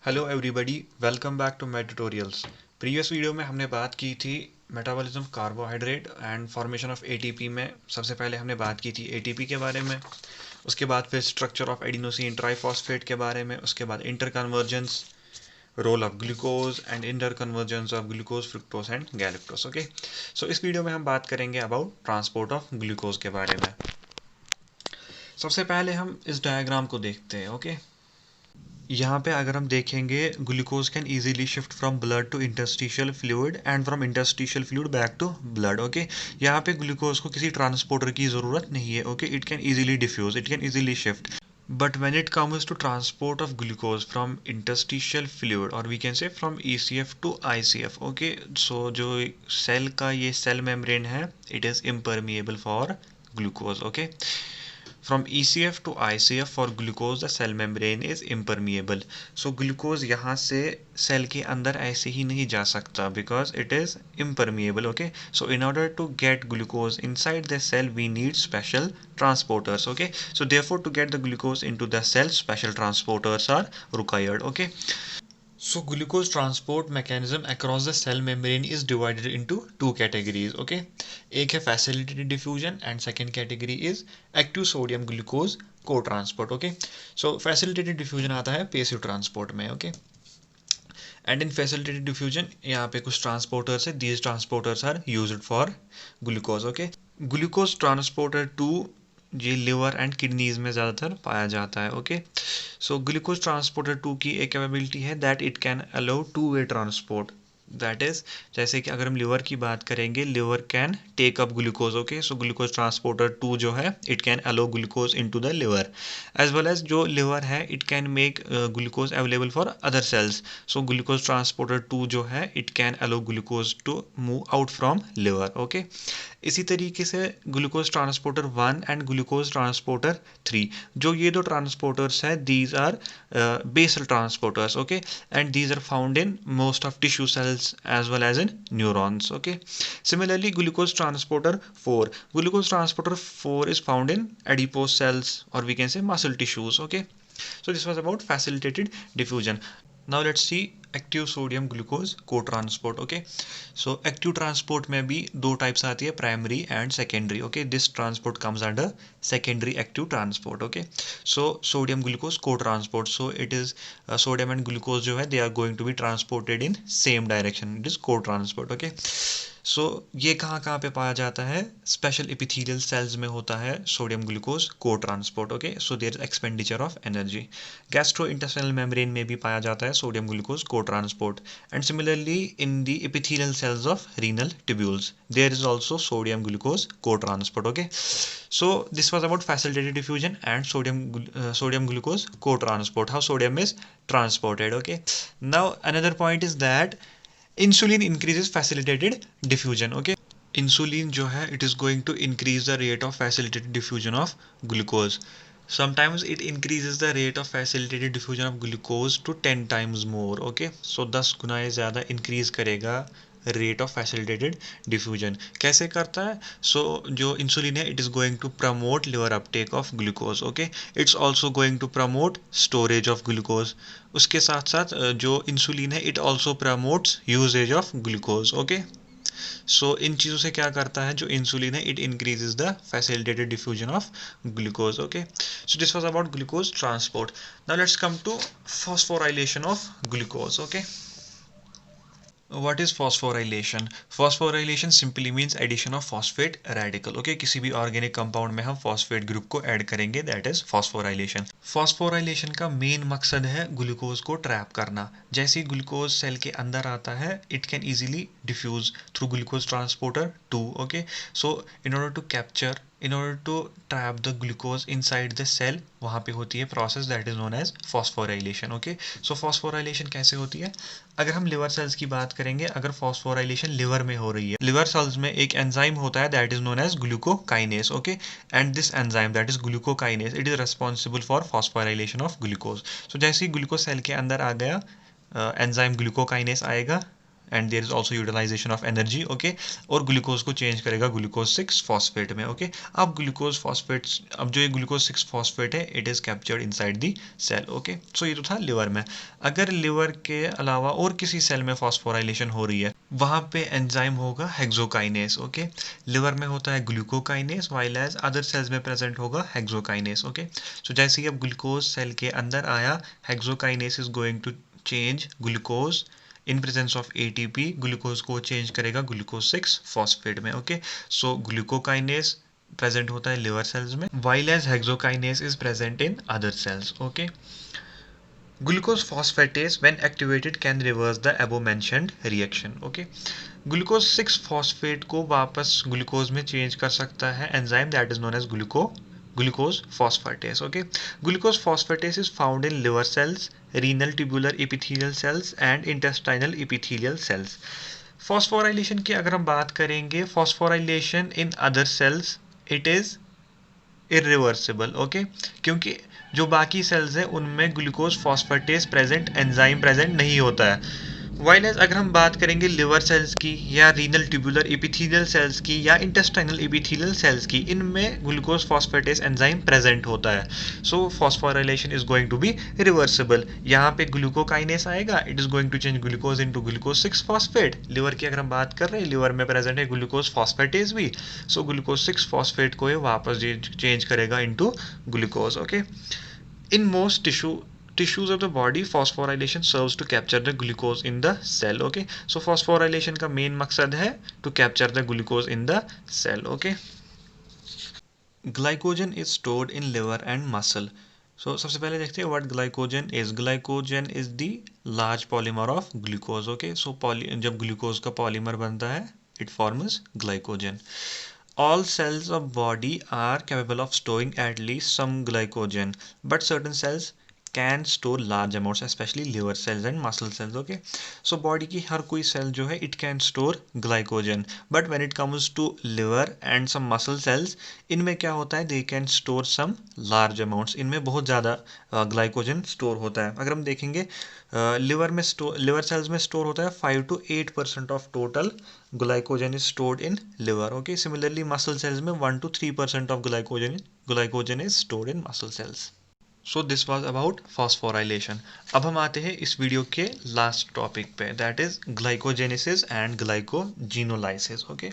Hello everybody, welcome back to my tutorials. Previous video में हमने बात की थी metabolism carbohydrate and formation of ATP में। सबसे पहले हमने बात की थी एटीपी के बारे में, उसके बाद फिर स्ट्रक्चर ऑफ एडिनोसिन ट्राइफॉस्फेट के बारे में, उसके बाद interconvergence, role of glucose and interconvergence of glucose, fructose and galactose. Okay, so इस वीडियो में हम बात करेंगे अबाउट ट्रांसपोर्ट ऑफ ग्लूकोज के बारे में। सबसे पहले हम इस डायग्राम को देखते हैं। ओके, यहाँ पे अगर हम देखेंगे glucose can easily shift from blood to interstitial fluid and from interstitial fluid back to blood. Okay, यहाँ पे ग्लूकोज को किसी ट्रांसपोर्टर की ज़रूरत नहीं है। Okay, it can easily diffuse, it can easily shift. But when it comes to transport of glucose from interstitial fluid or we can say from ECF to ICF. Okay, so जो cell का ये cell membrane है, it is impermeable for glucose. Okay, from ECF to ICF for glucose the cell membrane is impermeable. So glucose यहाँ से cell के अंदर ऐसे ही नहीं जा सकता because it is impermeable. Okay, so in order to get glucose inside the cell we need special transporters. Okay, so therefore to get the glucose into the cell special transporters are required. Okay, so glucose transport mechanism across the cell membrane is divided into two categories. Okay, एक है facilitated diffusion and second category is active sodium glucose co-transport. Okay, so facilitated diffusion आता है passive transport में. Okay, and in facilitated diffusion यहाँ पे कुछ transporters है, these transporters are used for glucose. Okay, glucose transporter 2 ये liver and kidneys में ज़्यादातर पाया जाता है। ओके, सो ग्लूकोज ट्रांसपोर्टर 2 की एक कैपेबिलिटी है that it can allow two way transport. That is, जैसे कि अगर हम लिवर की बात करेंगे, liver can take up glucose. Okay, so glucose transporter 2 जो है it can allow glucose into the liver, as well as जो लिवर है it can make glucose available for other cells. So glucose transporter 2 जो है it can allow glucose to move out from liver. Okay, इसी तरीके से glucose transporter 1 and glucose transporter 3, जो ये दो ट्रांसपोर्टर्स है, these are basal transporters. Okay, and these are found in most of tissue cells as well as in neurons. Okay, similarly glucose transporter 4, glucose transporter 4 is found in adipose cells or we can say muscle tissues. Okay, so this was about facilitated diffusion. Now let's see active sodium glucose को transport. Okay, so active transport में भी दो types आती है, primary and secondary. Okay, this transport comes under secondary active transport. Okay, so sodium glucose को transport, so it is sodium and glucose जो है they are going to be transported in same direction, it is को transport. Okay, so ये कहाँ कहाँ पे पाया जाता है, स्पेशल एपिथेलियल सेल्स में होता है सोडियम ग्लूकोज को transport. Okay, so there is expenditure of energy. Gastro intestinal membrane में भी पाया जाता है सोडियम ग्लूकोज को transport, and similarly in the epithelial cells of renal tubules there is also sodium glucose co-transport. Okay, so this was about facilitated diffusion and sodium glucose co-transport, how sodium is transported. Okay, now another point is that insulin increases facilitated diffusion. Okay, insulin जो है it is going to increase the rate of facilitated diffusion of glucose. Sometimes it increases the rate of facilitated diffusion of glucose to 10 times more. Okay, so 10 गुना ज़्यादा increase करेगा rate of facilitated diffusion. कैसे करता है, सो जो insulin है it is going to promote liver uptake of glucose. Okay, it's also going to promote storage of glucose. उसके साथ साथ जो इंसुलिन है it also promotes usages of glucose. Okay, so इन चीज़ों से क्या करता है जो इंसुलिन है, it increases the facilitated diffusion of glucose. Okay, so this was about glucose transport. Now let's come to phosphorylation of glucose. Okay, what is phosphorylation? Phosphorylation simply means addition of phosphate radical. Okay, किसी भी organic compound में हम phosphate group को add करेंगे, that is phosphorylation. Phosphorylation का main मकसद है glucose को ट्रैप करना. जैसे ही ग्लूकोज सेल के अंदर आता है it can easily diffuse through glucose transporter 2. Okay, so in order to capture, in order to trap the glucose inside the cell, वहाँ पे होती है process that is known as phosphorylation. Okay, so phosphorylation कैसे होती है, अगर हम liver cells की बात करेंगे, अगर फॉस्फोराइलेशन लिवर में हो रही है, लिवर सेल्स में एक एंजाइम होता है that is known as glucokinase. Okay, and this enzyme that is glucokinase it is responsible for phosphorylation of glucose. So जैसे ही ग्लूकोज सेल के अंदर आ गया, एंजाइम ग्लूकोकाइनेस आएगा, and there is also utilization of energy, okay. और glucose को change करेगा ग्लूकोज 6 फॉस्फेट में, ओके। अब ग्लूकोज फॉस्फेट, अब जो ये ग्लूकोज 6 फॉस्फेट है it is captured inside the cell, okay. So ये तो था लिवर में। अगर लिवर के अलावा और किसी सेल में फॉस्फोराइलेशन हो रही है, वहां पे एंजाइम होगा हेक्सोकाइनेस, ओके। लिवर में होता है glucokinase, while as other cells में प्रेजेंट होगा हेक्सोकाइनेस, ओके। सो जैसे ही अब ग्लूकोज सेल के अंदर आया, hexokinase is going to change glucose in presence of ATP, glucose को चेंज करेगा ग्लूकोज 6 फॉस्फेट में, ओके। सो ग्लूकोकाइनेस प्रेजेंट होता है लिवर सेल्स में, while as hexokinase is present in other cells, okay. Glucose phosphatase when activated can reverse the above mentioned reaction, okay. Glucose 6 phosphate को वापस glucose में change कर सकता है enzyme that is known as glucose phosphatase, okay. Glucose phosphatase is found in liver cells, renal tubular epithelial cells and intestinal epithelial cells. Phosphorylation की अगर हम बात करेंगे, phosphorylation in other cells it is irreversible, okay. क्योंकि जो बाकी cells हैं उनमें glucose phosphatase present, enzyme present नहीं होता है। वाइल एज अगर हम बात करेंगे लिवर सेल्स की या रीनल ट्यूबुलर एपिथेलियल सेल्स की या इंटेस्टाइनल एपिथेलियल सेल्स की, इनमें ग्लूकोज फॉस्फेटेस एंजाइम प्रेजेंट होता है। So phosphorylation is going to be reversible. यहाँ पे ग्लूकोकाइनेस आएगा, it is going to change glucose into glucose 6 phosphate. Liver की अगर हम बात कर रहे हैं, लिवर में प्रेजेंट है ग्लूकोज फॉस्फेटेस भी, सो ग्लूकोज 6 फॉस्फेट को ये वापस चेंज करेगा into glucose, okay. In most tissues of the body, phosphorylation serves to capture the glucose in the cell, okay. So phosphorylation का main मकसद है to capture the glucose in the cell, okay. Glycogen is stored in liver and muscle. So सबसे पहले देखते हैं what glycogen is. Glycogen is the large polymer of glucose, okay. So जब glucose का polymer बनता है it forms glycogen. All cells of body are capable of storing at least some glycogen, but certain cells can store large amounts, especially liver cells and muscle cells, okay. So body की हर कोई cell जो है it can store glycogen, but when it comes to liver and some muscle cells, इनमें क्या होता है, they can store some large amounts, इनमें बहुत ज़्यादा glycogen store होता है। अगर हम देखेंगे लिवर सेल्स में स्टोर होता है 5 to 8% of total glycogen is stored in liver, okay. Similarly muscle cells में 1 to 3% of glycogen is stored in muscle cells. So this was about phosphorylation. अब हम आते हैं इस वीडियो के लास्ट टॉपिक पे, that is glycogenesis and glycogenolysis, okay.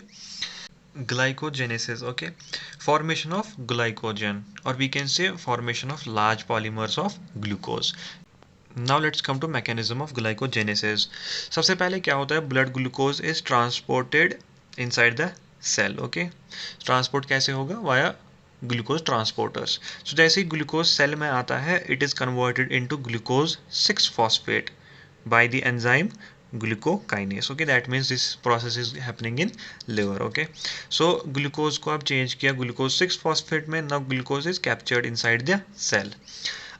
Glycogenesis, okay. Formation of glycogen, or we can say formation of large polymers of glucose. Now let's come to mechanism of glycogenesis. सबसे पहले क्या होता है, blood glucose is transported inside the cell, okay. Transport कैसे होगा, via glucose transporters. So जैसे ही glucose cell में आता है, it is converted into glucose 6 phosphate by the enzyme glucokinase, okay. That means this process is happening in liver, okay. So glucose को अब change किया glucose 6 phosphate में, now glucose is captured inside the cell.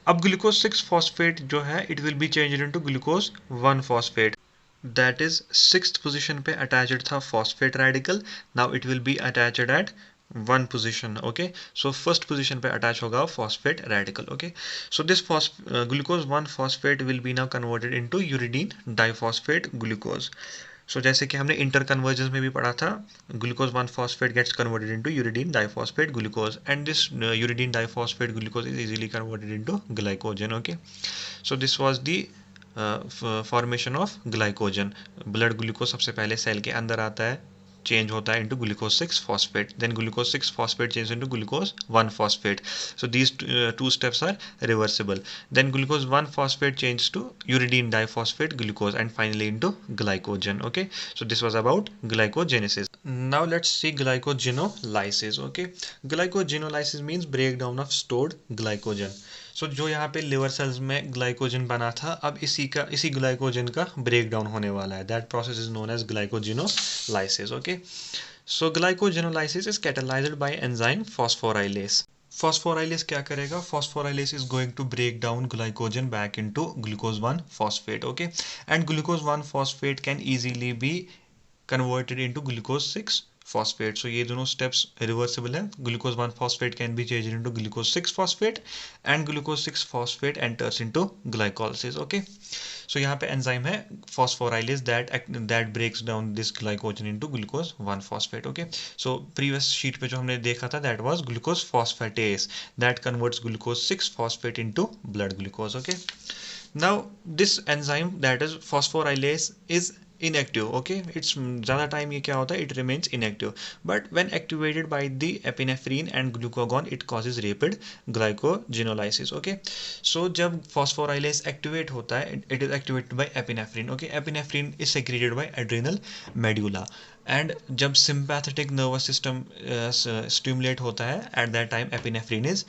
अब glucose 6 phosphate जो है it will be changed into glucose 1 phosphate, that is 6th position पे attached था phosphate radical, now it will be attached at 1 position, okay. So first position पे attach होगा phosphate radical, okay. So this glucose 1 phosphate will be now converted into uridine diphosphate glucose. So जैसे कि हमने interconversion में भी पढ़ा था, glucose 1 phosphate gets converted into uridine diphosphate glucose, and this uridine diphosphate glucose is easily converted into glycogen, okay. So this was the formation of glycogen. Blood glucose सबसे पहले cell के अंदर आता है, चेंज होता है into glucose 6 phosphate, then glucose 6 phosphate changes into glucose 1 phosphate. So these two steps are reversible. Then glucose 1 phosphate changes to uridine diphosphate glucose and finally into glycogen, okay. So this was about glycogenesis. Now let's see glycogenolysis, okay. Glycogenolysis means breakdown of stored glycogen. सो जो यहाँ पे liver cells में glycogen बना था, अब इसी glycogen का break down होने वाला है, that process is known as glycogenolysis, okay. So glycogenolysis is catalyzed by enzyme phosphorylase. Phosphorylase क्या करेगा, phosphorylase is going to break down glycogen back into glucose 1 phosphate, okay. And glucose 1 phosphate can easily be converted into glucose 6 phosphate. So ये दोनों steps reversible है. Glucose 1 phosphate can be changed into glucose 6 phosphate and glucose 6 phosphate enters into glycolysis, okay. सो यहाँ पे enzyme है phosphorylase that breaks down this glycogen into glucose one phosphate. Okay, so previous sheet पे जो हमने देखा था that was glucose phosphatase that converts glucose six phosphate into blood glucose. Okay, now this enzyme that is phosphorylase is inactive. Okay, it's ज़्यादा time ये क्या होता है, it remains inactive, but when activated by the epinephrine and glucagon it causes rapid glycogenolysis. Okay, so जब phosphorylase activate होता है it is activated by epinephrine. Okay, epinephrine is secreted by adrenal medulla, and जब sympathetic nervous system stimulate होता है at that time epinephrine is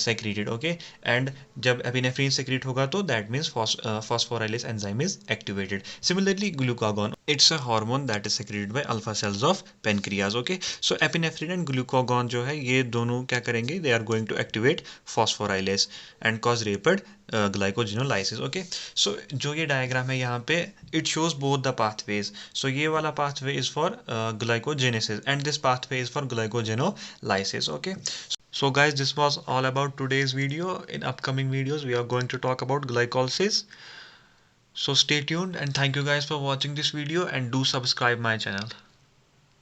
secreted. Okay, and जब epinephrine secrete होगा तो that means phosphorylase enzyme is activated. Similarly glucagon, it's a hormone that is secreted by alpha cells of pancreas. Okay, so epinephrine and glucagon जो है ये दोनों क्या करेंगे, they are going to activate phosphorylase and cause rapid glycogenolysis. Okay, so जो ये diagram है यहाँ पे it shows both the pathways. So ये वाला pathway is for glycogenesis and this pathway is for glycogenolysis. Okay, so guys, this was all about today's video. In upcoming videos we are going to talk about glycolysis, so stay tuned and thank you guys for watching this video and do subscribe my channel.